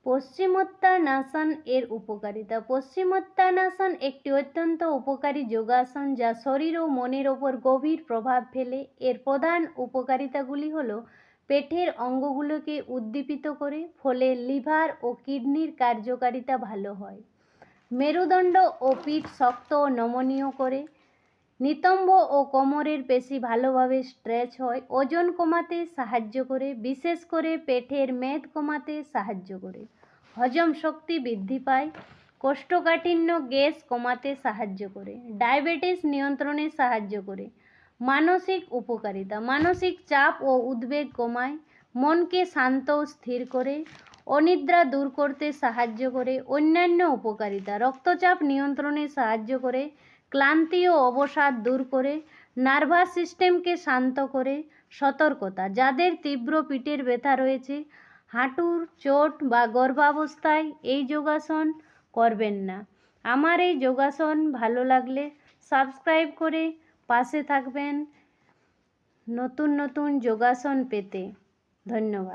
পশ্চিমোত্তানাসন এর উপকারিতা। পশ্চিমোত্তানাসন একটি অত্যন্ত উপকারী যোগাসন যা শরীর ও মনের ওপর গভীর প্রভাব ফেলে। এর প্রধান উপকারিতাগুলি হল পেটের অঙ্গগুলোকে উদ্দীপিত করে, ফলে লিভার ও কিডনির কার্যকারিতা ভালো হয়। মেরুদণ্ড ও পিঠ শক্ত ও নমনীয় করে। নিতম্ব ও কোমরের পেশি ভালোভাবে স্ট্রেচ হয়। ওজন কমাতে সাহায্য করে, বিশেষ করে পেটের মেদ কমাতে সাহায্য করে। হজম শক্তি বৃদ্ধি পায়। কোষ্ঠকাঠিন্য গ্যাস কমাতে সাহায্য করে। ডায়াবেটিস নিয়ন্ত্রণে সাহায্য করে। মানসিক উপকারিতা। মানসিক চাপ ও উদ্বেগ কমায়। মনকে শান্ত ও স্থির করে। অনিদ্রা দূর করতে সাহায্য করে। অন্যান্য উপকারিতা। রক্তচাপ নিয়ন্ত্রণে সাহায্য করে। ক্লান্তি ও অবসাদ দূর করে। নার্ভাস সিস্টেমকে শান্ত করে। সতর্কতা। যাদের তীব্র পিঠের ব্যথা রয়েছে, হাঁটুর চোট বা গর্ভাবস্থায় এই যোগাসন করবেন না। আমার এই যোগাসন ভালো লাগলে সাবস্ক্রাইব করে পাশে থাকবেন নতুন নতুন যোগাসন পেতে। ধন্যবাদ।